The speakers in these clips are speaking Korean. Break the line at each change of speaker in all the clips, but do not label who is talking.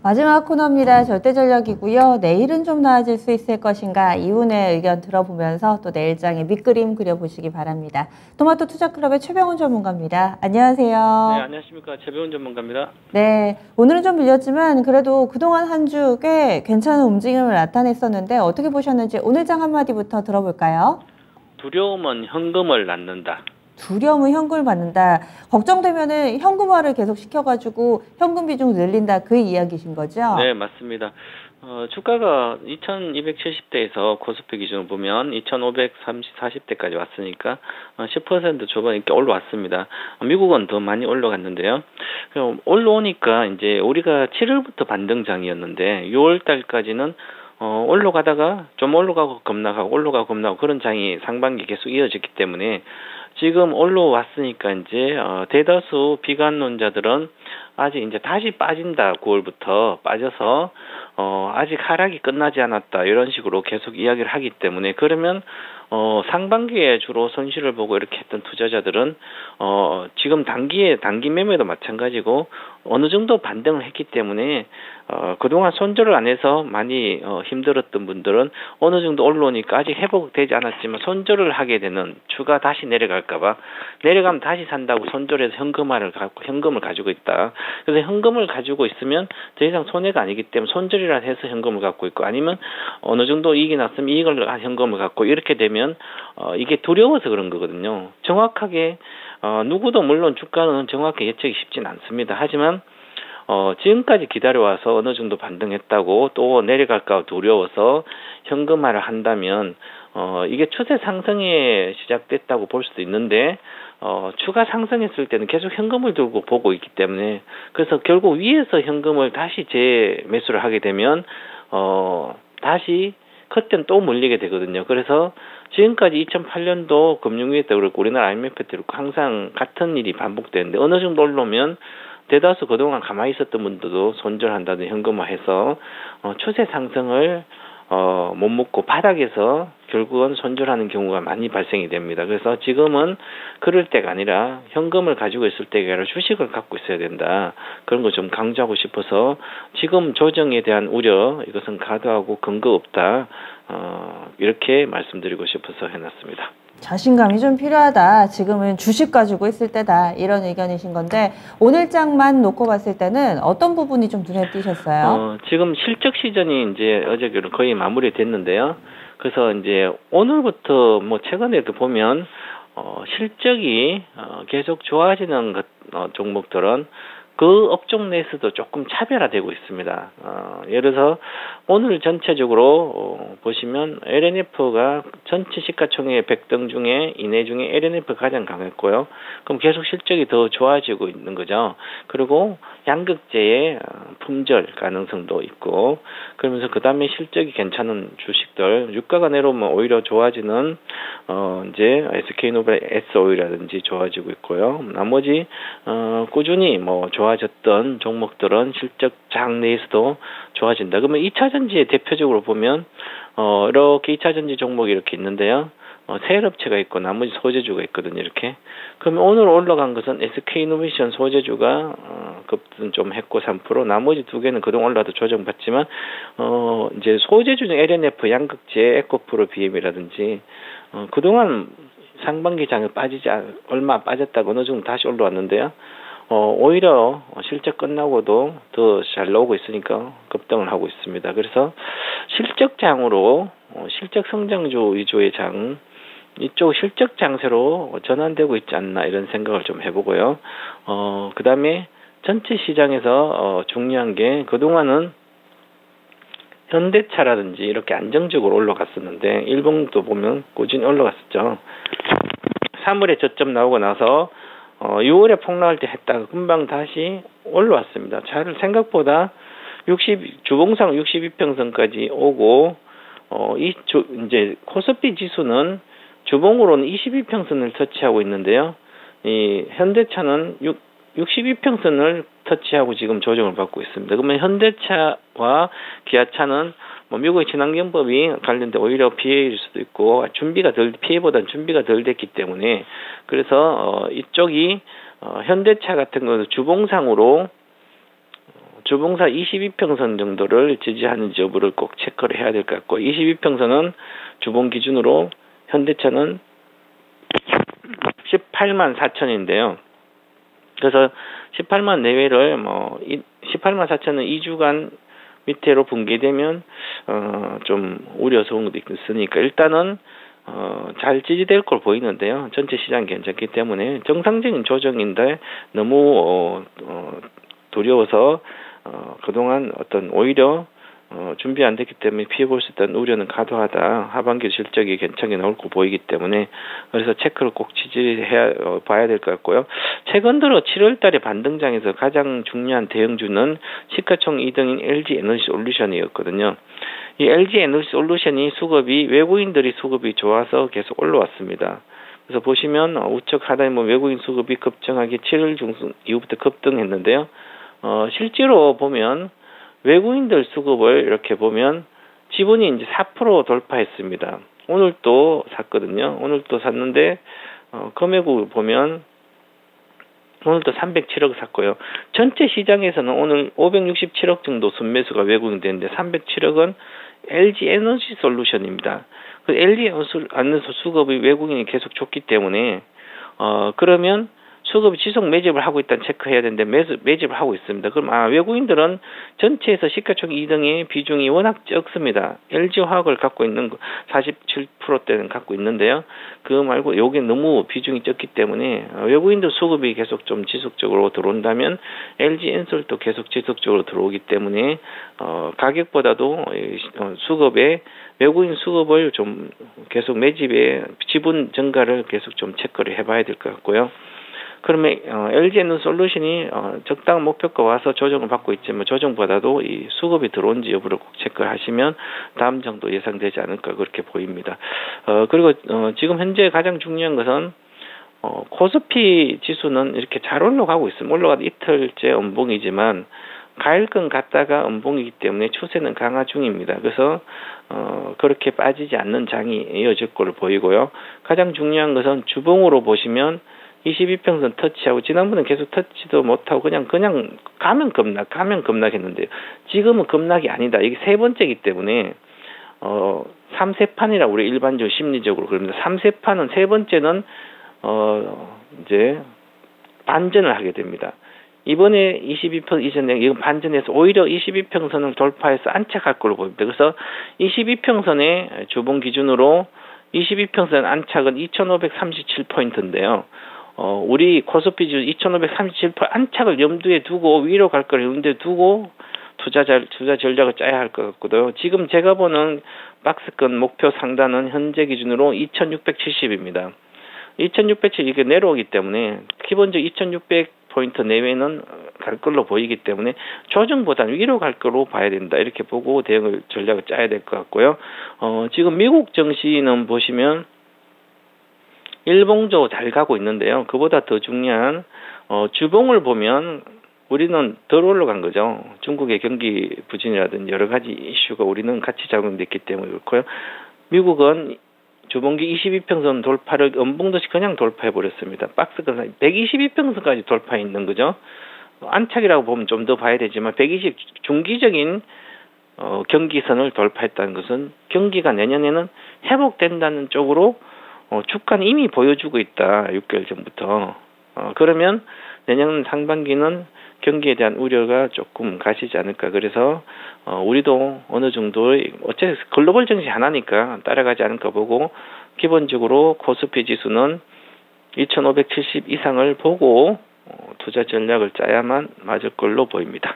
마지막 코너입니다. 절대전략이고요. 내일은 좀 나아질 수 있을 것인가 이분의 의견 들어보면서 또 내일장에 밑그림 그려보시기 바랍니다. 토마토 투자클럽의 최병훈 전문가입니다. 안녕하세요.
네, 안녕하십니까. 최병훈 전문가입니다.
네, 오늘은 좀 밀렸지만 그래도 그동안 한 주 꽤 괜찮은 움직임을 나타냈었는데 어떻게 보셨는지 오늘 장 한마디부터 들어볼까요?
두려움은 현금을 낳는다.
두려움은 현금을 받는다. 걱정되면은 현금화를 계속 시켜가지고 현금 비중 늘린다. 그 이야기신 거죠?
네, 맞습니다. 주가가 2270대에서 코스피 기준으로 보면 2540대까지 왔으니까 10% 초반 이렇게 올라왔습니다. 미국은 더 많이 올라갔는데요. 올라오니까 이제 우리가 7월부터 반등장이었는데 6월달까지는 올라가다가 좀 올라가고 급락하고 올라가고 급락하고 그런 장이 상반기 계속 이어졌기 때문에 지금 올라왔으니까 이제 대다수 비관론자들은 아직 이제 다시 빠진다. 9월부터 빠져서 아직 하락이 끝나지 않았다. 이런 식으로 계속 이야기를 하기 때문에 그러면 상반기에 주로 손실을 보고 이렇게 했던 투자자들은 지금 단기 매매도 마찬가지고 어느 정도 반등을 했기 때문에 그동안 손절을 안 해서 많이 힘들었던 분들은 어느 정도 올라오니까 아직 회복되지 않았지만 손절을 하게 되는 주가 다시 내려갈까봐 내려가면 다시 산다고 손절해서 현금을 가지고 있다. 그래서 현금을 가지고 있으면 더 이상 손해가 아니기 때문에 손절이라 해서 현금을 갖고 있고 아니면 어느 정도 이익이 났으면 이익을 현금을 갖고 이렇게 되면 이게 두려워서 그런 거거든요. 정확하게 누구도 물론 주가는 정확히 예측이 쉽진 않습니다. 하지만 지금까지 기다려와서 어느 정도 반등했다고 또 내려갈까 두려워서 현금화를 한다면 이게 추세 상승에 시작됐다고 볼 수도 있는데 추가 상승했을 때는 계속 현금을 들고 보고 있기 때문에 그래서 결국 위에서 현금을 다시 재매수를 하게 되면 다시 그때는 또 물리게 되거든요. 그래서 지금까지 2008년도 금융위기 때도 그렇고 우리나라 IMF 때도 그렇고 항상 같은 일이 반복되는데 어느 정도 올라오면 대다수 그동안 가만히 있었던 분들도 손절한다든지 현금화해서 추세 상승을 못 먹고 바닥에서 결국은 손절하는 경우가 많이 발생이 됩니다. 그래서 지금은 그럴 때가 아니라 현금을 가지고 있을 때가 아니라 주식을 갖고 있어야 된다. 그런 거 좀 강조하고 싶어서 지금 조정에 대한 우려 이것은 과도하고 근거 없다. 이렇게 말씀드리고 싶어서 해놨습니다.
자신감이 좀 필요하다. 지금은 주식 가지고 있을 때다. 이런 의견이신 건데 오늘 장만 놓고 봤을 때는 어떤 부분이 좀 눈에 띄셨어요?
지금 실적 시즌이 이제 어저께로 거의 마무리됐는데요. 그래서 이제 오늘부터 뭐 최근에도 보면 실적이 계속 좋아지는 종목들은 그 업종 내에서도 조금 차별화되고 있습니다. 예를 들어서 오늘 전체적으로 보시면 LNF가 전체 시가총액 100등 중에 이내 중에 LNF가 가장 강했고요. 그럼 계속 실적이 더 좋아지고 있는 거죠. 그리고 양극재의 품절 가능성도 있고 그러면서 그 다음에 실적이 괜찮은 주식들 유가가 내려오면 오히려 좋아지는 이제 SK노벨 S오일이라든지 좋아지고 있고요. 나머지 꾸준히 뭐 좋아졌던 종목들은 실적 장 내에서도 좋아진다. 그러면 2차전지의 대표적으로 보면 이렇게 2차전지 종목이 이렇게 있는데요. 세일업체가 있고 나머지 소재주가 있거든요. 이렇게. 그러면 오늘 올라간 것은 SK이노베이션 소재주가 급등 좀 했고 3% 나머지 두 개는 그동안 올라도 조정받지만 이제 소재주 중 LNF 양극재 에코프로 BM이라든지 그동안 상반기 장에 얼마 빠졌다가 어느 정도 다시 올라왔는데요. 오히려 실적 끝나고도 더 잘 나오고 있으니까 급등을 하고 있습니다. 그래서 실적장으로 실적 성장주 위주의 장 이쪽 실적 장세로 전환되고 있지 않나 이런 생각을 좀 해보고요. 그 다음에 전체 시장에서 중요한 게 그동안은 현대차라든지 이렇게 안정적으로 올라갔었는데 일본도 보면 꾸준히 올라갔었죠. 3월에 저점 나오고 나서 6월에 폭락할 때 했다가 금방 다시 올라왔습니다. 차를 생각보다 주봉상 62평선까지 오고 이제 코스피 지수는 주봉으로는 22평선을 터치하고 있는데요. 이 현대차는 62평선을 터치하고 지금 조정을 받고 있습니다. 그러면 현대차와 기아차는 뭐 미국의 친환경법이 관련돼 오히려 피해일 수도 있고 피해보다는 준비가 덜 됐기 때문에 그래서 이쪽이 현대차 같은 경우는 주봉상으로 주봉사 22평선 정도를 지지하는지 여부를 꼭 체크를 해야 될 것 같고 22평선은 주봉 기준으로 현대차는 18만 4천인데요. 그래서 18만 내외를 18만 4천은 2주간 밑으로 붕괴되면 좀 우려스러운 것도 있으니까 일단은 잘 지지될 걸 보이는데요. 전체 시장 괜찮기 때문에 정상적인 조정인데 너무 두려워서 그동안 어떤 오히려 준비 안 됐기 때문에 피해볼 수 있다는 우려는 과도하다. 하반기 실적이 괜찮게 나올 거 보이기 때문에 그래서 체크를 꼭 지지해야 봐야 될 것 같고요. 최근 들어 7월 달에 반등장에서 가장 중요한 대형주는 시가총 2등인 LG 에너지 솔루션이었거든요. 이 LG 에너지 솔루션이 수급이 외국인들이 수급이 좋아서 계속 올라왔습니다. 그래서 보시면 우측 하단에 외국인 수급이 급증하게 7월 중순 이후부터 급등했는데요. 실제로 보면 외국인들 수급을 이렇게 보면 지분이 이제 4% 돌파했습니다. 오늘 또 샀거든요. 오늘 또 샀는데 금액을 보면 오늘 또 307억 샀고요. 전체 시장에서는 오늘 567억 정도 순매수가 외국인 되는데 307억은 LG 에너지 솔루션입니다. 그 LG 에너지 수급이 외국인이 계속 줬기 때문에 그러면 수급이 지속 매집을 하고 있다는 체크해야 되는데 매집을 하고 있습니다. 그럼 외국인들은 전체에서 시가총 2등의 비중이 워낙 적습니다. LG화학을 갖고 있는 47%대는 갖고 있는데요. 그거 말고 여기 너무 비중이 적기 때문에 외국인들 수급이 계속 좀 지속적으로 들어온다면 LG엔솔도 계속 지속적으로 들어오기 때문에 가격보다도 수급에 외국인 수급을 좀 계속 매집에 지분 증가를 계속 좀 체크를 해봐야 될 것 같고요. 그러면 LG에너지 솔루션이 적당한 목표가 와서 조정을 받고 있지만 조정보다도 이 수급이 들어온지 여부를 꼭 체크하시면 다음 정도 예상되지 않을까 그렇게 보입니다. 그리고 지금 현재 가장 중요한 것은 코스피 지수는 이렇게 잘 올라가고 있습니다. 올라가도 이틀째 음봉이지만 가일권 갔다가 음봉이기 때문에 추세는 강화 중입니다. 그래서 그렇게 빠지지 않는 장이 이어질 걸로 보이고요. 가장 중요한 것은 주봉으로 보시면 22평선 터치하고 지난번에 계속 터치도 못하고 그냥 가면 급락했는데요. 지금은 급락이 아니다. 이게 세 번째이기 때문에 3세판이라고 우리 일반적으로 심리적으로 그럽니다. 3세판은 세 번째는 이제 반전을 하게 됩니다. 이번에 22평 이전에 이건 반전해서 오히려 22평선을 돌파해서 안착할 걸로 보입니다. 그래서 22평선의 주봉 기준으로 22평선 안착은 2537포인트인데요. 우리 코스피 지수 2537포인트 안착을 염두에 두고 위로 갈 걸 염두에 두고 투자 전략을 짜야 할 것 같고요. 지금 제가 보는 박스권 목표 상단은 현재 기준으로 2670입니다. 2670 이게 내려오기 때문에 기본적으로 2600포인트 내외는 갈 걸로 보이기 때문에 조정보다는 위로 갈 걸로 봐야 된다. 이렇게 보고 대응 전략을 짜야 될 것 같고요. 지금 미국 증시는 보시면 일봉조 잘 가고 있는데요. 그보다 더 중요한 주봉을 보면 우리는 덜 올라간 거죠. 중국의 경기 부진이라든지 여러 가지 이슈가 우리는 같이 작용됐기 때문에 그렇고요. 미국은 주봉기 22평선 돌파를 음봉도시 그냥 돌파해 버렸습니다. 박스권 122평선까지 돌파해 있는 거죠. 안착이라고 보면 좀 더 봐야 되지만 120 중기적인 경기선을 돌파했다는 것은 경기가 내년에는 회복된다는 쪽으로 주가는 이미 보여주고 있다. 6개월 전부터. 그러면 내년 상반기는 경기에 대한 우려가 조금 가시지 않을까. 그래서 우리도 어느 정도의 어차피 글로벌 증시 하나니까 따라가지 않을까 보고 기본적으로 코스피 지수는 2570 이상을 보고 투자 전략을 짜야만 맞을 걸로 보입니다.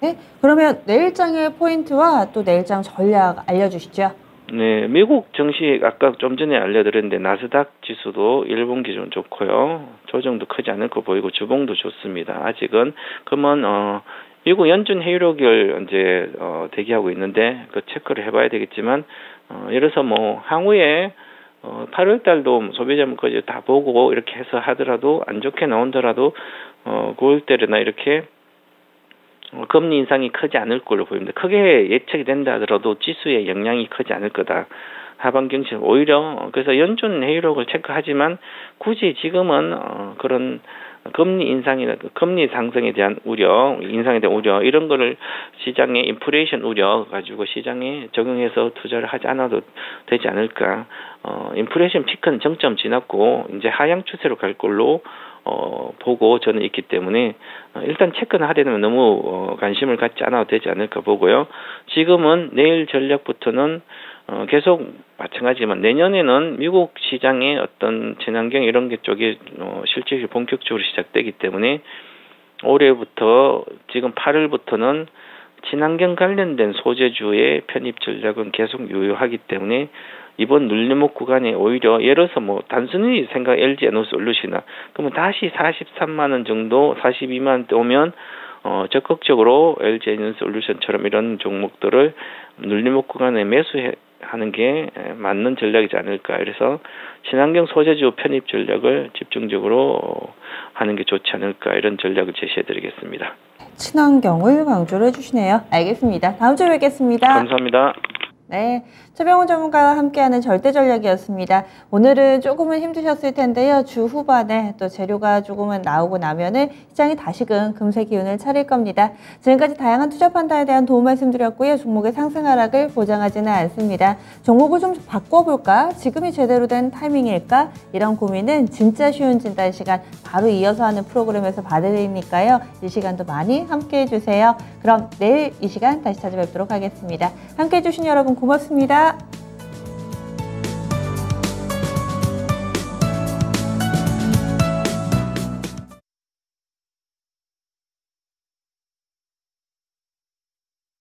네, 그러면 내일장의 포인트와 또 내일장 전략 알려주시죠.
네, 미국 증시 아까 좀 전에 알려드렸는데 나스닥 지수도 일본 기준 좋고요. 조정도 크지 않을 거 보이고 주봉도 좋습니다. 아직은 그러면 미국 연준 회의록을 이제 대기하고 있는데 그 체크를 해봐야 되겠지만 예를 들어서 뭐 향후에 8월 달도 소비자 물가지 다 보고 이렇게 해서 하더라도 안 좋게 나온더라도 9월 달이나 이렇게 금리 인상이 크지 않을 걸로 보입니다. 크게 예측이 된다 하더라도 지수에 영향이 크지 않을 거다. 하반기 경시 오히려 그래서 연준 회의록을 체크하지만 굳이 지금은 그런 금리 인상이나 금리 상승에 대한 우려, 인상에 대한 우려 이런 거를 시장의 인플레이션 우려 가지고 시장에 적용해서 투자를 하지 않아도 되지 않을까. 인플레이션 피크는 정점 지났고 이제 하향 추세로 갈 걸로 보고 저는 있기 때문에 일단 체크는 하려면 너무 관심을 갖지 않아도 되지 않을까 보고요. 지금은 내일 전략부터는 계속 마찬가지지만 내년에는 미국 시장의 어떤 친환경 이런 게 쪽이 실질적으로 본격적으로 시작되기 때문에 올해부터 지금 8월부터는 친환경 관련된 소재주의 편입 전략은 계속 유효하기 때문에 이번 눌림목 구간에 오히려 예를 들어서 뭐 단순히 생각 LG 에너솔루션이나 그러면 다시 43만 원 정도 42만 원대 오면 적극적으로 LG 에너솔루션처럼 이런 종목들을 눌림목 구간에 매수하는 게 맞는 전략이지 않을까. 그래서 친환경 소재주 편입 전략을 집중적으로 하는 게 좋지 않을까 이런 전략을 제시해드리겠습니다.
친환경을 강조를 해주시네요. 알겠습니다. 다음 주에 뵙겠습니다.
감사합니다.
네, 최병훈 전문가와 함께하는 절대 전략이었습니다. 오늘은 조금은 힘드셨을 텐데요. 주 후반에 또 재료가 조금은 나오고 나면은 시장이 다시금 금세 기운을 차릴 겁니다. 지금까지 다양한 투자 판단에 대한 도움 말씀드렸고요. 종목의 상승 하락을 보장하지는 않습니다. 종목을 좀 바꿔볼까? 지금이 제대로 된 타이밍일까? 이런 고민은 진짜 쉬운 진단 시간 바로 이어서 하는 프로그램에서 봐드리니까요. 이 시간도 많이 함께해 주세요. 그럼 내일 이 시간 다시 찾아뵙도록 하겠습니다. 함께해 주신 여러분 고맙습니다.